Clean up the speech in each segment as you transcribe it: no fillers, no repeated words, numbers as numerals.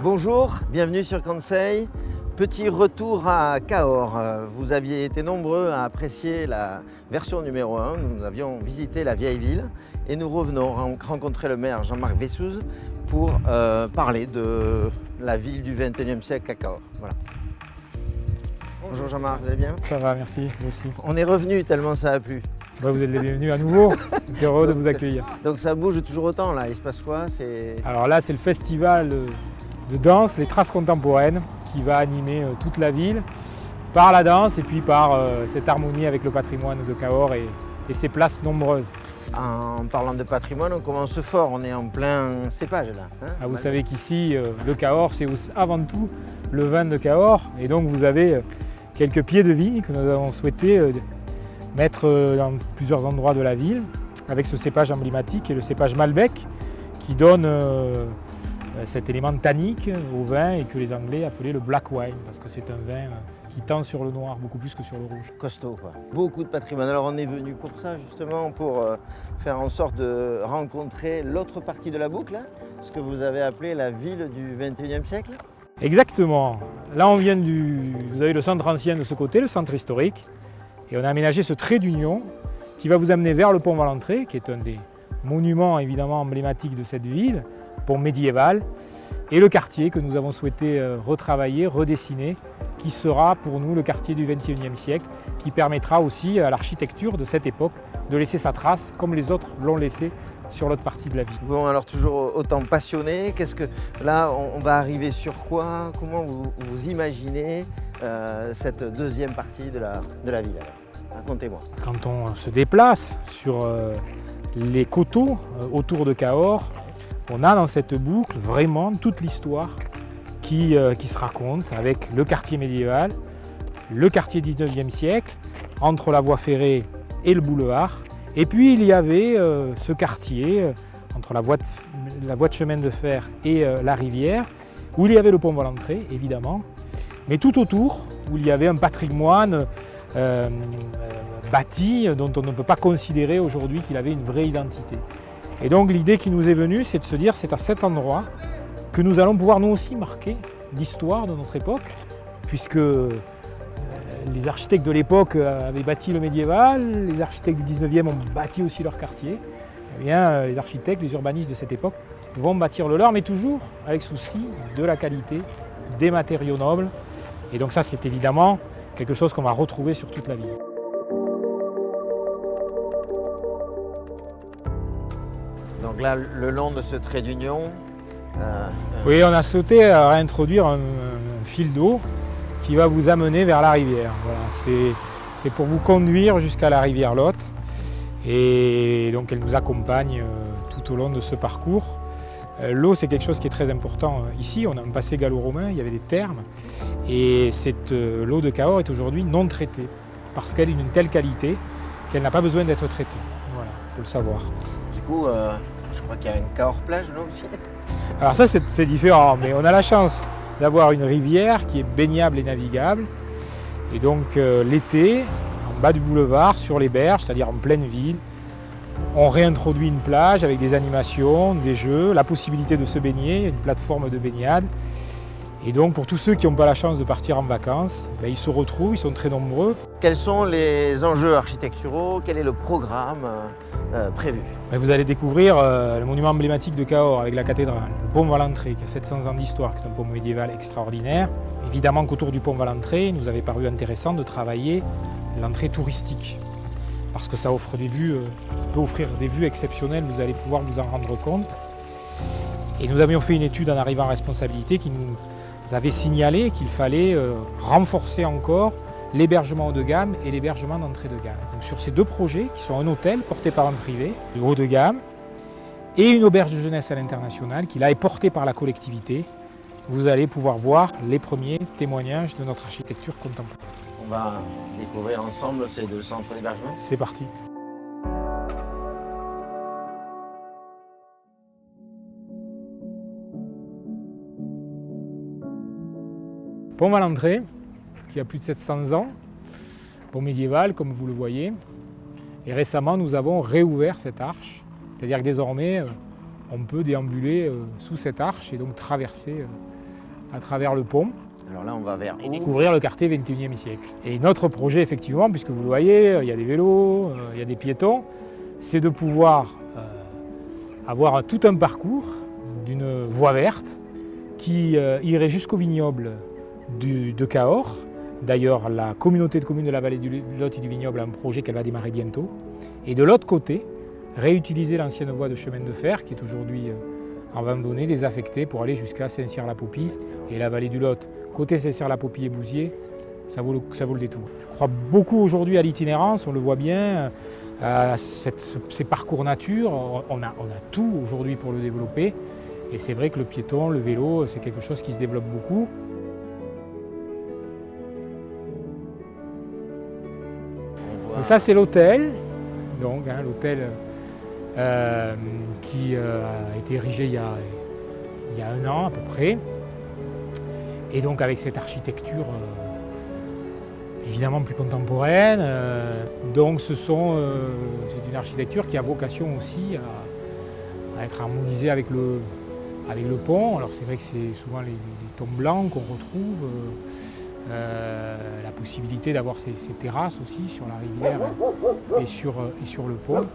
Bonjour, bienvenue sur Kansei. Petit retour à Cahors. Vous aviez été nombreux à apprécier la version numéro 1. Nous avions visité la vieille ville et nous revenons rencontrer le maire Jean-Marc Vessouze pour parler de la ville du XXIe siècle à Cahors. Voilà. Bonjour Jean-Marc, vous allez bien? Ça va, merci, vous aussi. On est revenu tellement ça a plu. Vous êtes les bienvenus à nouveau, je suis heureux de vous accueillir. Donc ça bouge toujours autant là, il se passe quoi? Alors là, c'est le festival de danse, les traces contemporaines, qui va animer toute la ville par la danse et puis par cette harmonie avec le patrimoine de Cahors et ses places nombreuses. En parlant de patrimoine, on commence fort, on est en plein cépage là. Hein, vous savez qu'ici, le Cahors, c'est avant tout le vin de Cahors. Et donc vous avez quelques pieds de vigne que nous avons souhaité mettre dans plusieurs endroits de la ville, avec ce cépage emblématique et le cépage Malbec, qui donne cet élément tannique au vin et que les Anglais appelaient le black wine, parce que c'est un vin qui tend sur le noir beaucoup plus que sur le rouge. Costaud quoi. Beaucoup de patrimoine. Alors on est venu pour ça justement, pour faire en sorte de rencontrer l'autre partie de la boucle, hein, ce que vous avez appelé la ville du XXIe siècle. Exactement. Là on vient vous avez le centre ancien de ce côté, le centre historique, et on a aménagé ce trait d'union qui va vous amener vers le pont Valentré, qui est un des monuments évidemment emblématiques de cette ville, pont médiéval, et le quartier que nous avons souhaité retravailler, redessiner, qui sera pour nous le quartier du XXIe siècle, qui permettra aussi à l'architecture de cette époque de laisser sa trace, comme les autres l'ont laissé sur l'autre partie de la ville. Bon, alors toujours autant passionné, là on va arriver sur quoi? Comment vous imaginez cette deuxième partie de la ville? Racontez-moi. Quand on se déplace sur les coteaux autour de Cahors, on a dans cette boucle vraiment toute l'histoire qui se raconte avec le quartier médiéval, le quartier 19e siècle, entre la voie ferrée et le boulevard. Et puis il y avait ce quartier, entre la voie de chemin de fer et la rivière, où il y avait le pont Valentré, évidemment, mais tout autour, où il y avait un patrimoine bâti dont on ne peut pas considérer aujourd'hui qu'il avait une vraie identité. Et donc l'idée qui nous est venue, c'est de se dire c'est à cet endroit que nous allons pouvoir nous aussi marquer l'histoire de notre époque, puisque les architectes de l'époque avaient bâti le médiéval, les architectes du 19e ont bâti aussi leur quartier. Eh bien, les architectes, les urbanistes de cette époque vont bâtir le leur, mais toujours avec souci de la qualité, des matériaux nobles. Et donc ça, c'est évidemment quelque chose qu'on va retrouver sur toute la ville. Donc là, le long de ce trait d'union... Oui, on a souhaité réintroduire un fil d'eau qui va vous amener vers la rivière. Voilà, c'est pour vous conduire jusqu'à la rivière Lot. Et donc elle nous accompagne tout au long de ce parcours. L'eau, c'est quelque chose qui est très important. Ici, on a un passé gallo-romain, il y avait des thermes. Et cette l'eau de Cahors est aujourd'hui non traitée, parce qu'elle a une telle qualité qu'elle n'a pas besoin d'être traitée. Voilà, il faut le savoir. Du coup, je crois qu'il y a une Cahors plage là aussi. Alors ça, c'est différent, mais on a la chance d'avoir une rivière qui est baignable et navigable. Et donc l'été, en bas du boulevard, sur les berges, c'est-à-dire en pleine ville, on réintroduit une plage avec des animations, des jeux, la possibilité de se baigner, une plateforme de baignade. Et donc pour tous ceux qui n'ont pas la chance de partir en vacances, ils se retrouvent, ils sont très nombreux. Quels sont les enjeux architecturaux? Quel est le programme prévu? Vous allez découvrir le monument emblématique de Cahors avec la cathédrale, le pont Valentré qui a 700 ans d'histoire, qui est un pont médiéval extraordinaire. Évidemment qu'autour du pont Valentré, il nous avait paru intéressant de travailler l'entrée touristique, parce que ça offre des vues, peut offrir des vues exceptionnelles, vous allez pouvoir vous en rendre compte. Et nous avions fait une étude en arrivant en responsabilité qui nous avait signalé qu'il fallait renforcer encore l'hébergement haut de gamme et l'hébergement d'entrée de gamme. Donc sur ces deux projets, qui sont un hôtel porté par un privé, de haut de gamme, et une auberge de jeunesse à l'international, qui là est portée par la collectivité, vous allez pouvoir voir les premiers témoignages de notre architecture contemporaine. On va découvrir ensemble ces deux centres d'hébergement. C'est parti. Pont Valentré, qui a plus de 700 ans, pont médiéval comme vous le voyez. Et récemment, nous avons réouvert cette arche, c'est-à-dire que désormais, on peut déambuler sous cette arche et donc traverser à travers le pont Alors là, on va vers et où? découvrir le quartier 21e siècle. Et notre projet, effectivement, puisque vous le voyez, il y a des vélos, il y a des piétons, c'est de pouvoir avoir tout un parcours d'une voie verte qui irait jusqu'au vignoble de Cahors. D'ailleurs, la communauté de communes de la vallée du Lot et du Vignoble a un projet qu'elle va démarrer bientôt. Et de l'autre côté, réutiliser l'ancienne voie de chemin de fer qui est aujourd'hui abandonnée, désaffectée, pour aller jusqu'à Saint-Cyr-la-Popie et la vallée du Lot. Côté Saint-Cyr-la-Popie et Bouziers, ça vaut le détour. Je crois beaucoup aujourd'hui à l'itinérance, on le voit bien, à ces parcours nature, on a tout aujourd'hui pour le développer. Et c'est vrai que le piéton, le vélo, c'est quelque chose qui se développe beaucoup. Et ça, c'est l'hôtel, donc l'hôtel qui a été érigé il y a 1 an à peu près. Et donc avec cette architecture évidemment plus contemporaine. Donc c'est une architecture qui a vocation aussi à être harmonisée avec le pont. Alors c'est vrai que c'est souvent les tons blancs qu'on retrouve. La possibilité d'avoir ces terrasses aussi sur la rivière et sur le pont.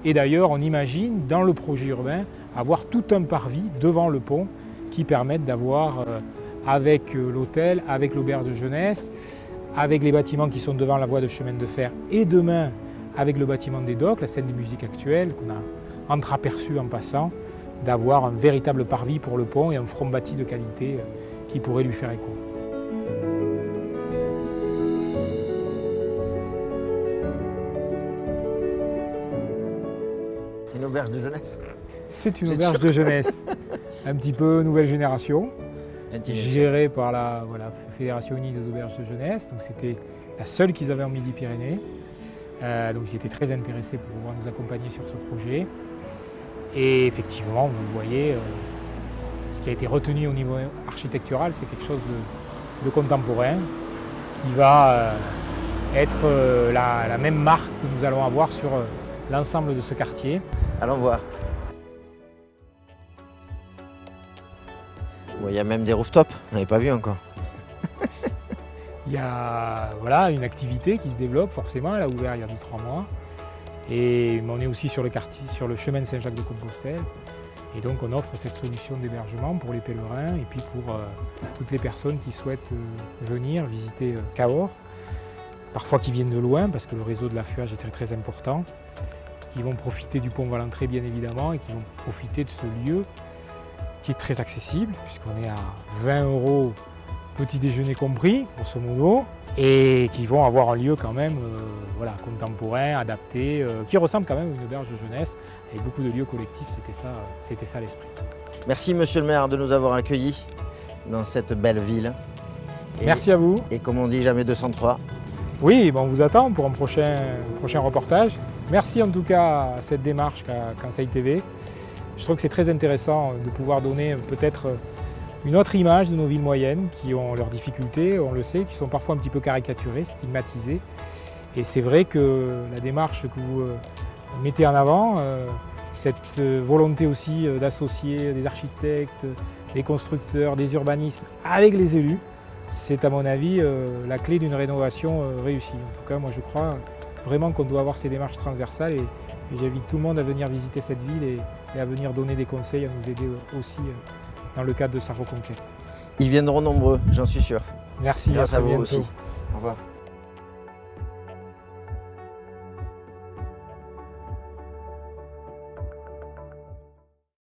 Et d'ailleurs, on imagine dans le projet urbain avoir tout un parvis devant le pont qui permette d'avoir, avec l'hôtel, avec l'auberge de jeunesse, avec les bâtiments qui sont devant la voie de chemin de fer et demain avec le bâtiment des docks, la scène de musique actuelle qu'on a entreaperçu en passant, d'avoir un véritable parvis pour le pont et un front bâti de qualité qui pourrait lui faire écho. Une auberge de jeunesse? C'est une auberge de jeunesse, un petit peu nouvelle génération, gérée par la Fédération Unie des Auberges de Jeunesse. Donc c'était la seule qu'ils avaient en Midi-Pyrénées. Donc ils étaient très intéressés pour pouvoir nous accompagner sur ce projet. Et effectivement, vous le voyez, ce qui a été retenu au niveau architectural, c'est quelque chose de contemporain qui va être la même marque que nous allons avoir sur l'ensemble de ce quartier. Allons voir. Bon, il y a même des rooftops, on n'avait pas vu encore. Il y a une activité qui se développe forcément, elle a ouvert il y a 2-3 mois. Et on est aussi sur le chemin de Saint-Jacques-de-Compostelle. Et donc on offre cette solution d'hébergement pour les pèlerins et puis pour toutes les personnes qui souhaitent venir visiter Cahors. Parfois qui viennent de loin parce que le réseau de l'affluage est très très important. Qui vont profiter du pont Valentré bien évidemment et qui vont profiter de ce lieu qui est très accessible puisqu'on est à 20 €, petit déjeuner compris, grosso modo, et qui vont avoir un lieu quand même contemporain, adapté, qui ressemble quand même à une auberge de jeunesse avec beaucoup de lieux collectifs, c'était ça l'esprit. Merci Monsieur le maire de nous avoir accueillis dans cette belle ville. Merci à vous. Et comme on dit, jamais 203. Oui, on vous attend pour un prochain reportage. Merci en tout cas à cette démarche qu'a Conseil TV. Je trouve que c'est très intéressant de pouvoir donner peut-être une autre image de nos villes moyennes qui ont leurs difficultés, on le sait, qui sont parfois un petit peu caricaturées, stigmatisées. Et c'est vrai que la démarche que vous mettez en avant, cette volonté aussi d'associer des architectes, des constructeurs, des urbanismes avec les élus, c'est à mon avis la clé d'une rénovation réussie. En tout cas, moi je crois vraiment qu'on doit avoir ces démarches transversales et j'invite tout le monde à venir visiter cette ville et à venir donner des conseils, à nous aider aussi dans le cadre de sa reconquête. Ils viendront nombreux, j'en suis sûr. Merci, Grâce à vous bientôt. aussi. Au revoir.